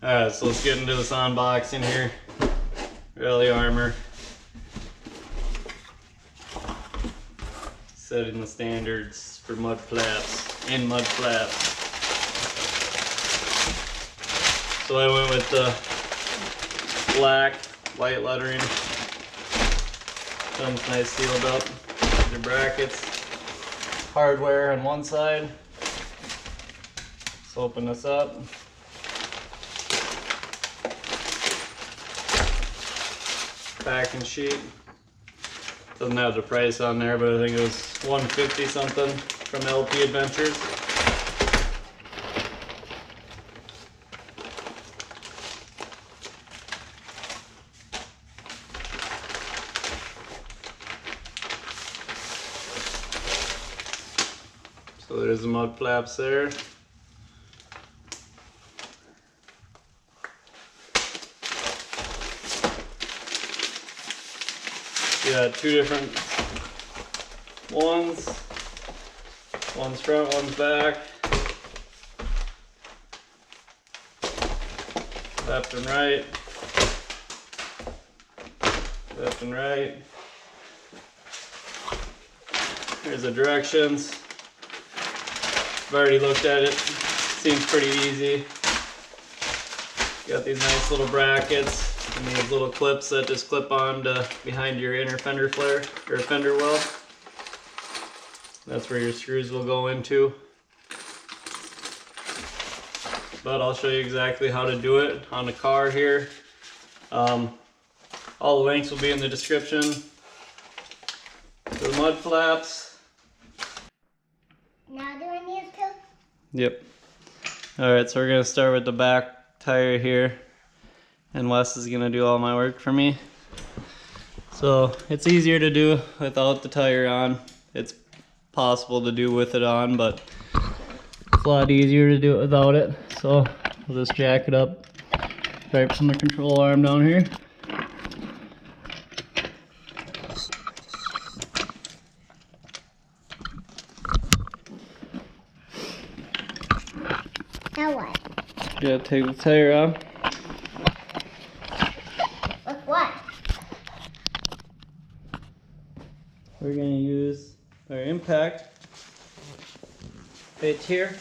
Alright, so let's get into this unboxing here. RallyArmor. Setting the standards for mud flaps and mud flaps. So I went with the black white lettering. Comes nice sealed up. The brackets. Hardware on one side. Let's open this up. Packing sheet. Doesn't have the price on there, but I think it was $150 something from LP Adventures. So there's the mud flaps there. Yeah, two different ones. One's front, one's back. Left and right. Left and right. Here's the directions. I've already looked at it. Seems pretty easy. Got these nice little brackets. And these little clips that just clip on to behind your inner fender flare or fender well. That's where your screws will go into. But I'll show you exactly how to do it on the car here. All the links will be in the description. The mud flaps. Now do I need to? Yep. Alright, so we're going to start with the back tire here. And Wes is gonna do all my work for me. So it's easier to do without the tire on. It's possible to do with it on, but it's a lot easier to do it without it. So we'll just jack it up right from the control arm down here. Now what? Yeah, take the tire off. What? We're going to use our impact right here.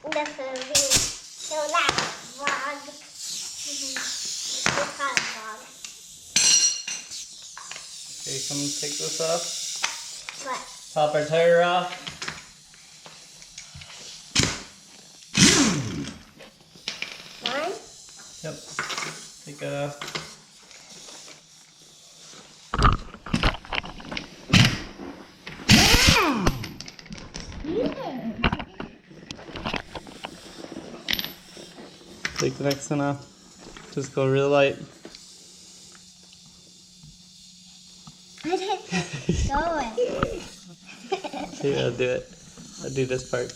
That's going to be so that's vlog. It's called a vlog. Okay, come and take this off. What? Pop our tire off. Yep, take it off. Take the next one off. Just go real light. I didn't go it. Here, I'll do it. I'll do this part.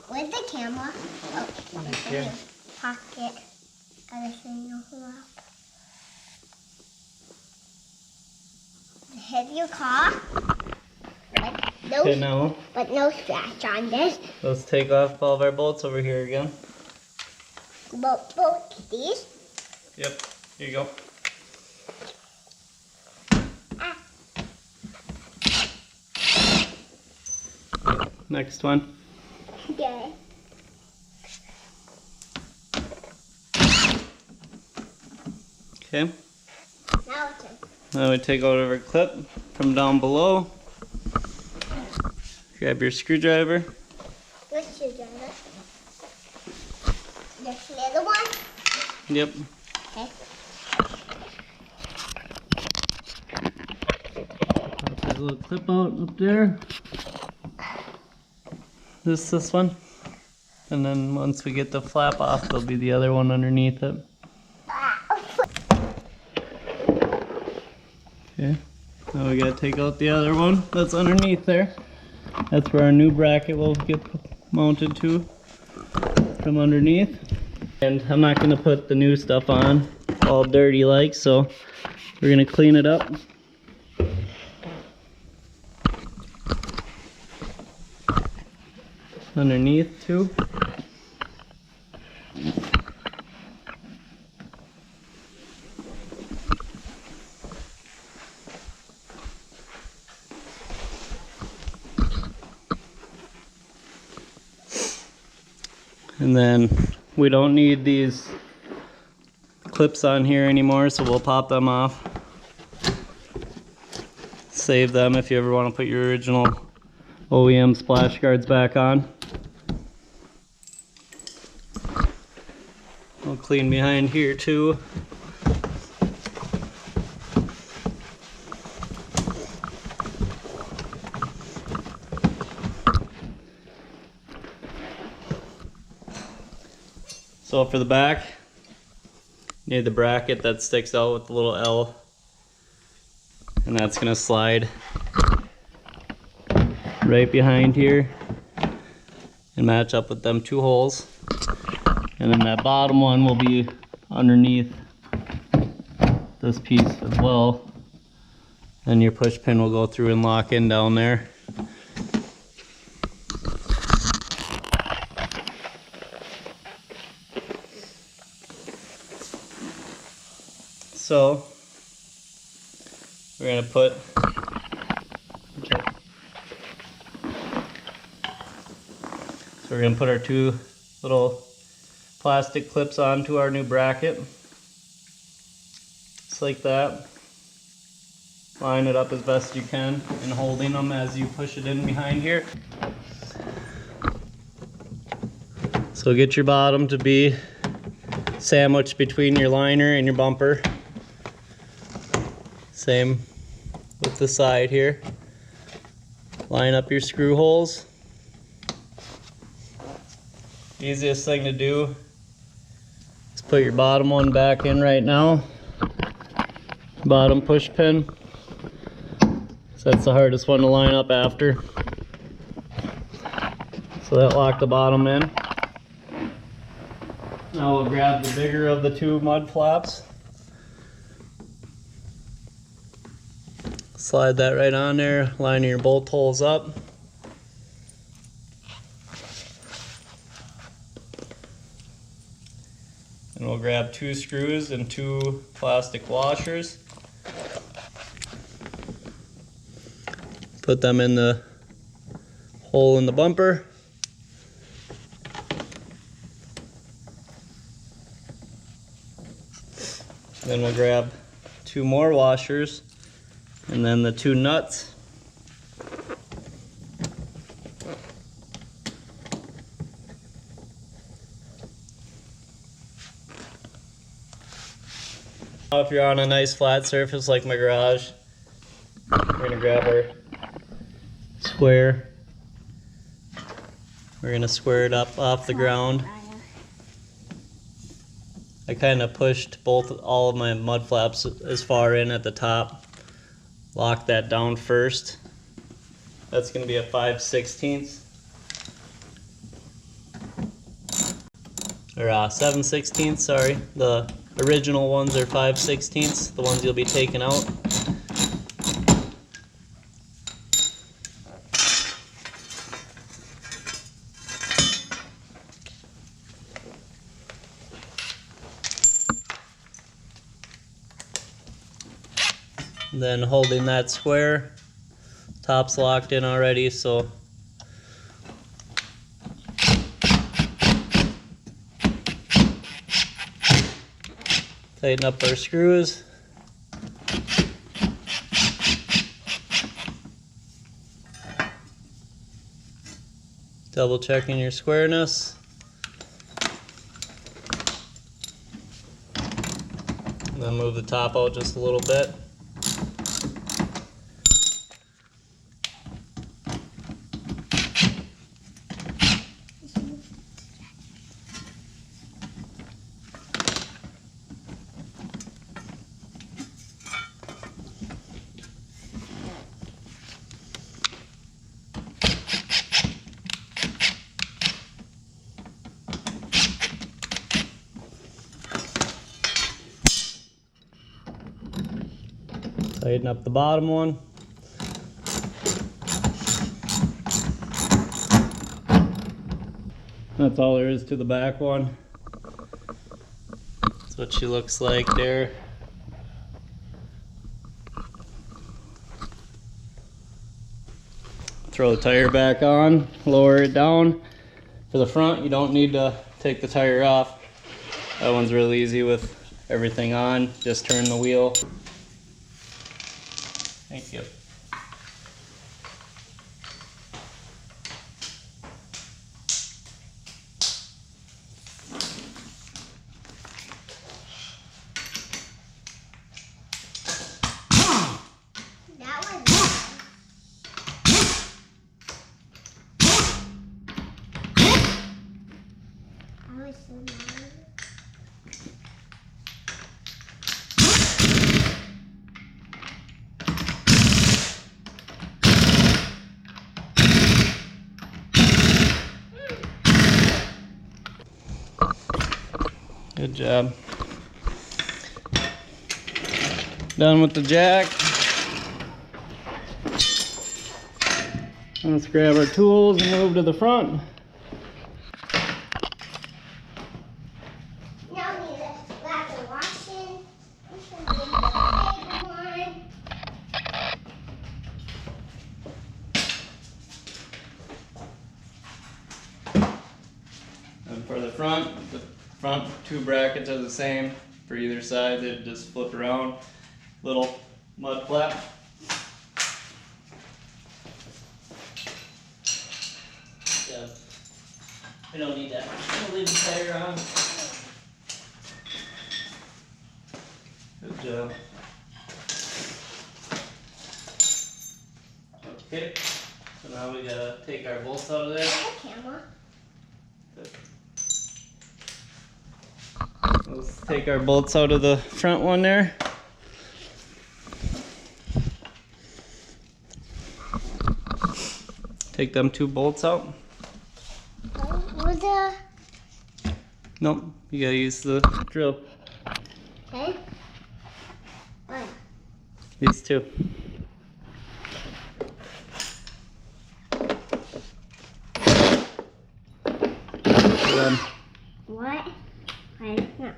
Where's the camera? Oh, it's in your pocket. Gotta show you who up. Hit your car. But no scratch on this. Let's take off all of our bolts over here again. Both these? Yep, here you go. Next one. Okay. Okay. Now it's in. Now we take out our clip from down below. Grab your screwdriver. Which screwdriver? This little one? Yep. Okay. Pop that little clip out up there. This one. And then once we get the flap off, there'll be the other one underneath it. Okay. Now we gotta take out the other one that's underneath there. That's where our new bracket will get mounted to from underneath. And I'm not gonna put the new stuff on all dirty like, so we're gonna clean it up. Underneath too. And then we don't need these clips on here anymore, so we'll pop them off. Save them if you ever want to put your original OEM splash guards back on. We'll clean behind here too. So for the back, you need the bracket that sticks out with the little L, and that's gonna slide right behind here and match up with them two holes. And then that bottom one will be underneath this piece as well. And your push pin will go through and lock in down there. So we're gonna put our two little plastic clips onto our new bracket. Just like that. Line it up as best you can and holding them as you push it in behind here. So get your bottom to be sandwiched between your liner and your bumper. Same with the side here. Line up your screw holes. Easiest thing to do is put your bottom one back in right now. Bottom push pin. So that's the hardest one to line up after. So that locked the bottom in. Now we'll grab the bigger of the two mud flaps. Slide that right on there, line your bolt holes up. And we'll grab 2 screws and 2 plastic washers. Put them in the hole in the bumper. Then we'll grab 2 more washers and then the 2 nuts. Now if you're on a nice flat surface like my garage, we're going to grab our square. We're going to square it up off the ground. I kind of pushed all of my mud flaps as far in at the top. Lock that down first. That's going to be a 5/16 or 7/16. Sorry, the original ones are 5/16. The ones you'll be taking out. Then holding that square, top's locked in already, so tighten up our screws. Double checking your squareness. And then move the top out just a little bit. Tighten up the bottom one. That's all there is to the back one. That's what she looks like there. Throw the tire back on, lower it down. For the front, you don't need to take the tire off. That one's really easy with everything on. Just turn the wheel. Thank you. Good job. Done with the jack. Let's grab our tools and move to the front. Now we need to grab the washing. This is the big one. And for the front two brackets are the same for either side. They just flip around. Little mud flap. Yeah. We don't need that. We'll leave the tire on. Good job. Okay. So now we gotta take our bolts out of there. Camera. Let's take our bolts out of the front one there. Take them two bolts out. Nope, you gotta use the drill. Okay. What? These two. Done. What? No.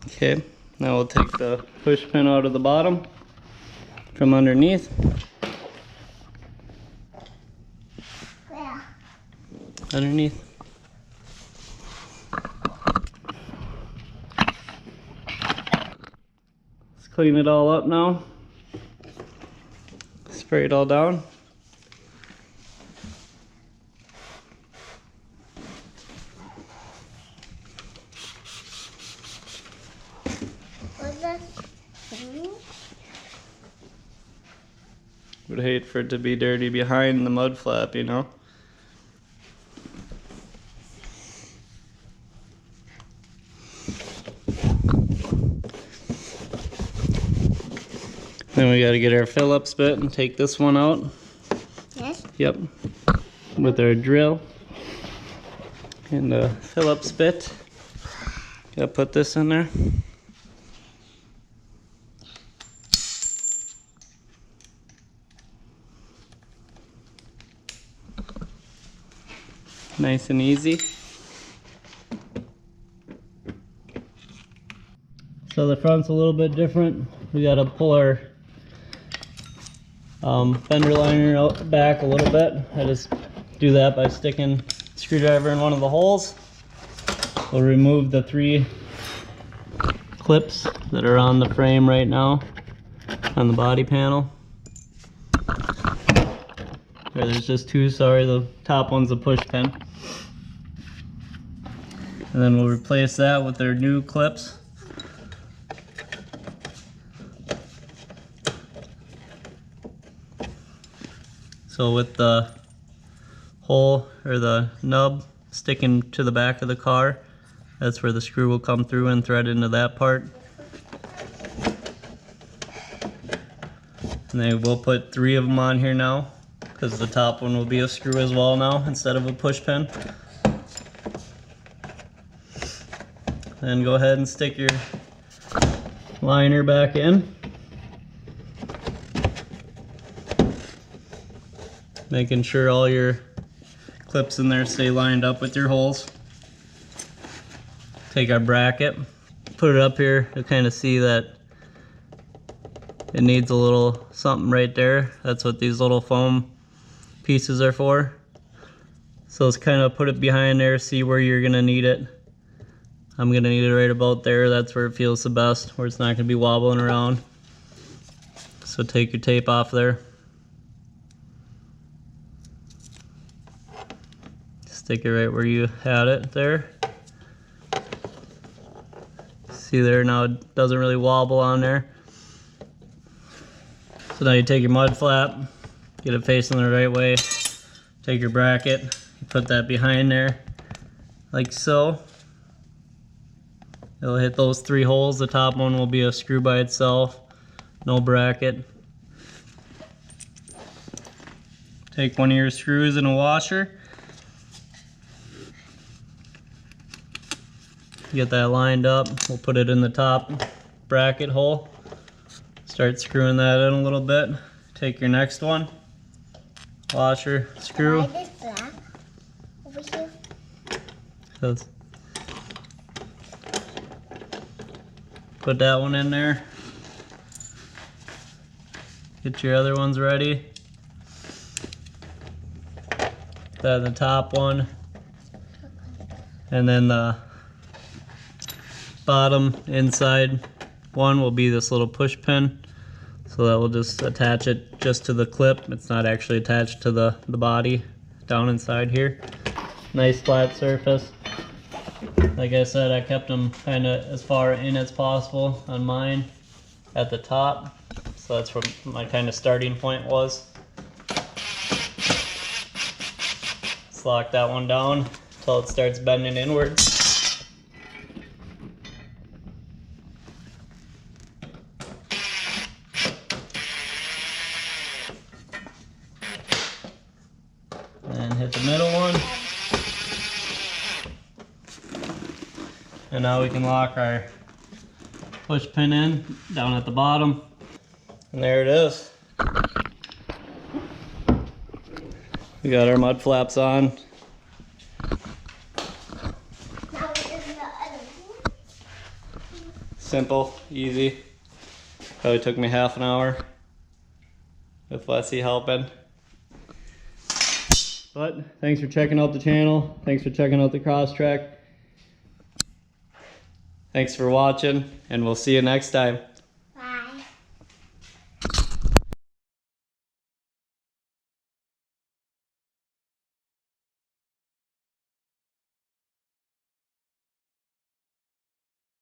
Okay, now we'll take the push pin out of the bottom from underneath. Yeah. Underneath. Let's clean it all up now. Spray it all down. What's that thing? Would hate for it to be dirty behind the mud flap, you know? Then we gotta get our Phillips bit and take this one out. Yes? Yep. With our drill and the Phillips bit. Gotta put this in there. Nice and easy. So the front's a little bit different. We gotta pull our fender liner out back a little bit. I just do that by sticking a screwdriver in one of the holes. We'll remove the 3 clips that are on the frame right now on the body panel. Or there's just 2, sorry, the top one's a push pin. And then we'll replace that with their new clips. So with the hole or the nub sticking to the back of the car, that's where the screw will come through and thread into that part. And then we'll put 3 of them on here now, because the top one will be a screw as well now instead of a push pin. Then go ahead and stick your liner back in. Making sure all your clips in there stay lined up with your holes. Take our bracket, put it up here to kind of see that it needs a little something right there. That's what these little foam pieces are for. So let's kind of put it behind there, see where you're gonna need it. I'm gonna need it right about there. That's where it feels the best, where it's not gonna be wobbling around. So take your tape off there. Stick it right where you had it there. See there, now it doesn't really wobble on there. So now you take your mud flap, get it facing the right way, take your bracket, you put that behind there, like so. It'll hit those 3 holes. The top one will be a screw by itself, no bracket. Take one of your screws and a washer. Get that lined up. We'll put it in the top bracket hole. Start screwing that in a little bit. Take your next one. Washer, screw. Why this black over here? Put that one in there. Get your other ones ready. That in the top one. And then the bottom inside one will be this little push pin. So that will just attach it just to the clip. It's not actually attached to the body down inside here. Nice flat surface. Like I said, I kept them kind of as far in as possible on mine at the top. So that's where my kind of starting point was. Let's lock that one down until it starts bending inwards. And hit the middle one. And now we can lock our push pin in down at the bottom. And there it is. We got our mud flaps on. Now what is the other one? Simple, easy. Probably took me half an hour with Leslie helping. But thanks for checking out the channel. Thanks for checking out the Crosstrek. Thanks for watching, and we'll see you next time.